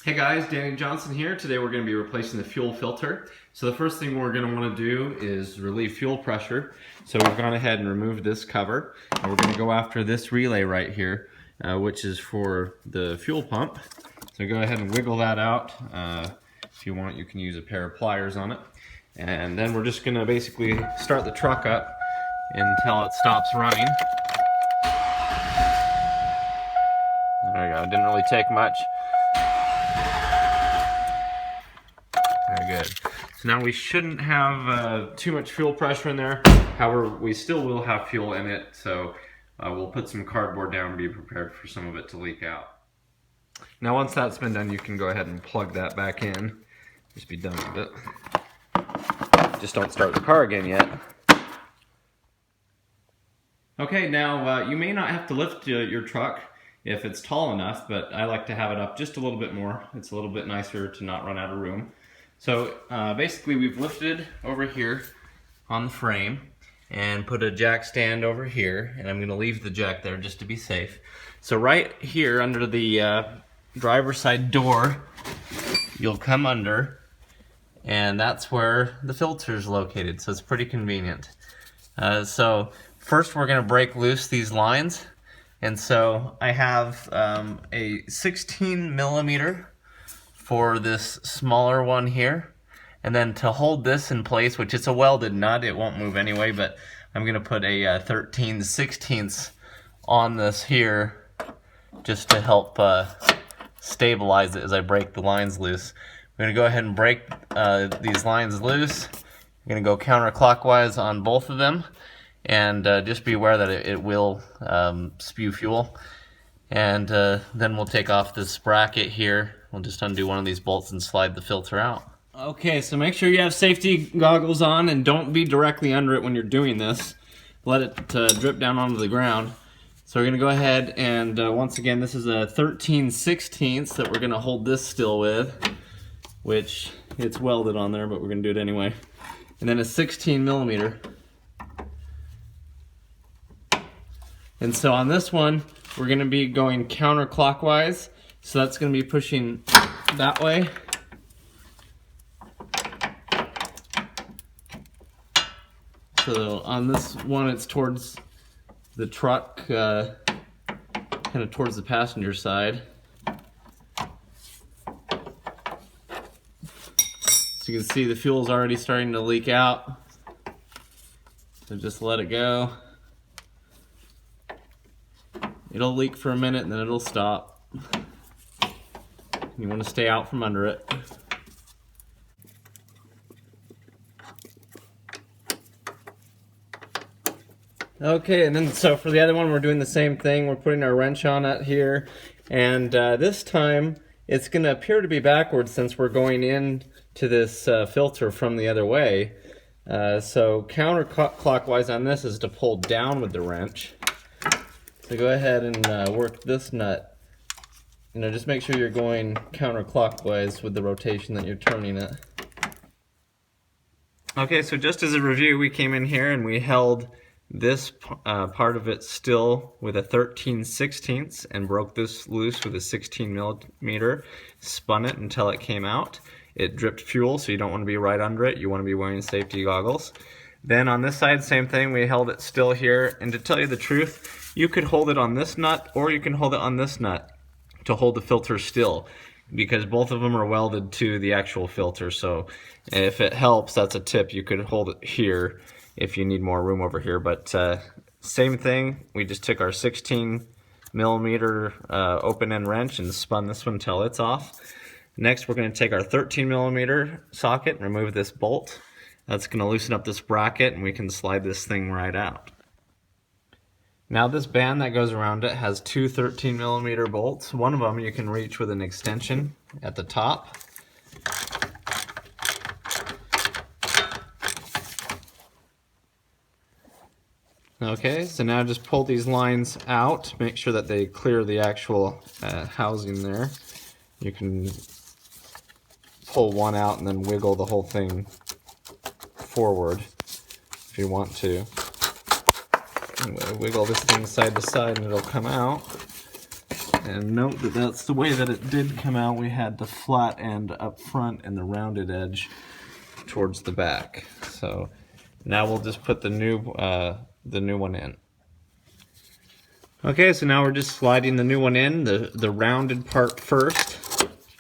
Hey guys, Danny Johnson here. Today we're going to be replacing the fuel filter. So the first thing we're going to want to do is relieve fuel pressure. So we've gone ahead and removed this cover. And we're going to go after this relay right here, which is for the fuel pump. So go ahead and wiggle that out. If you want, you can use a pair of pliers on it. And then we're just going to basically start the truck up until it stops running. There you go. It didn't really take much. Very good. So now we shouldn't have too much fuel pressure in there. However, we still will have fuel in it, so we'll put some cardboard down and be prepared for some of it to leak out. Now once that's been done, you can go ahead and plug that back in. Just be done with it. Just don't start the car again yet. Okay, now you may not have to lift your truck if it's tall enough, but I like to have it up just a little bit more. It's a little bit nicer to not run out of room. So basically we've lifted over here on the frame and put a jack stand over here, and I'm going to leave the jack there just to be safe. So right here under the driver's side door, you'll come under, and that's where the filter is located, so it's pretty convenient. So first we're going to break loose these lines, and so I have a 16 millimeter for this smaller one here, and then to hold this in place, which it's a welded nut, it won't move anyway, but I'm going to put a 13/16 on this here just to help stabilize it as I break the lines loose. I'm going to go ahead and break these lines loose. I'm going to go counterclockwise on both of them, and just be aware that it will spew fuel. And then we'll take off this bracket here. We'll just undo one of these bolts and slide the filter out. Okay, so make sure you have safety goggles on and don't be directly under it when you're doing this. Let it drip down onto the ground. So we're going to go ahead and once again, this is a 13/16 that we're going to hold this still with, which it's welded on there, but we're going to do it anyway. And then a 16 millimeter. And so on this one, we're going to be going counterclockwise. So that's going to be pushing that way. So on this one, it's towards the truck, kind of towards the passenger side. So you can see the fuel's already starting to leak out. So just let it go. It'll leak for a minute and then it'll stop. You want to stay out from under it. Okay, and then so for the other one, we're doing the same thing. We're putting our wrench on it here, and this time it's going to appear to be backwards since we're going in to this filter from the other way. So counterclockwise on this is to pull down with the wrench. So go ahead and work this nut. Just make sure you're going counterclockwise with the rotation that you're turning it. Okay, so just as a review, we came in here and we held this part of it still with a 13/16 and broke this loose with a 16 millimeter, spun it until it came out. It dripped fuel, so you don't want to be right under it. You want to be wearing safety goggles. Then on this side, same thing, we held it still here. And to tell you the truth, you could hold it on this nut or you can hold it on this nut to hold the filter still, because both of them are welded to the actual filter. So if it helps, that's a tip. You could hold it here if you need more room over here. But same thing, we just took our 16 millimeter open end wrench and spun this one until it's off. Next, we're going to take our 13 millimeter socket and remove this bolt. That's going to loosen up this bracket and we can slide this thing right out. Now this band that goes around it has two 13 millimeter bolts. One of them you can reach with an extension at the top. Okay, so now just pull these lines out. Make sure that they clear the actual housing there. You can pull one out and then wiggle the whole thing forward if you want to. Anyway, wiggle this thing side to side and it'll come out. And note that that's the way that it did come out. We had the flat end up front and the rounded edge towards the back. So now we'll just put the new one in. Okay, so now we're just sliding the new one in. The rounded part first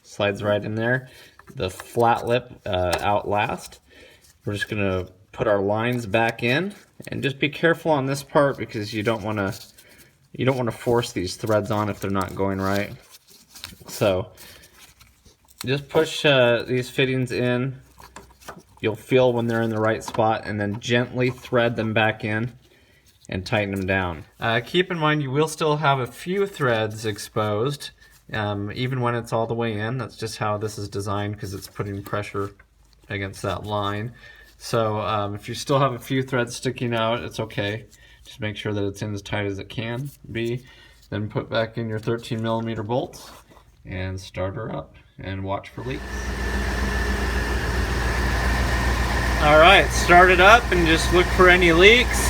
slides right in there. The flat lip out last. We're just gonna put our lines back in, and just be careful on this part because you don't want to force these threads on if they're not going right. So just push these fittings in. You'll feel when they're in the right spot, and then gently thread them back in and tighten them down. Keep in mind you will still have a few threads exposed even when it's all the way in. That's just how this is designed because it's putting pressure against that line. So if you still have a few threads sticking out, it's okay. Just make sure that it's in as tight as it can be. Then put back in your 13mm bolts and start her up and watch for leaks. Alright, start it up and just look for any leaks.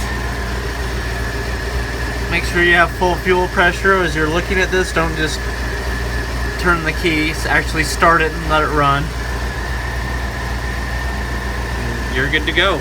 Make sure you have full fuel pressure as you're looking at this. Don't just turn the keys, actually start it and let it run. You're good to go.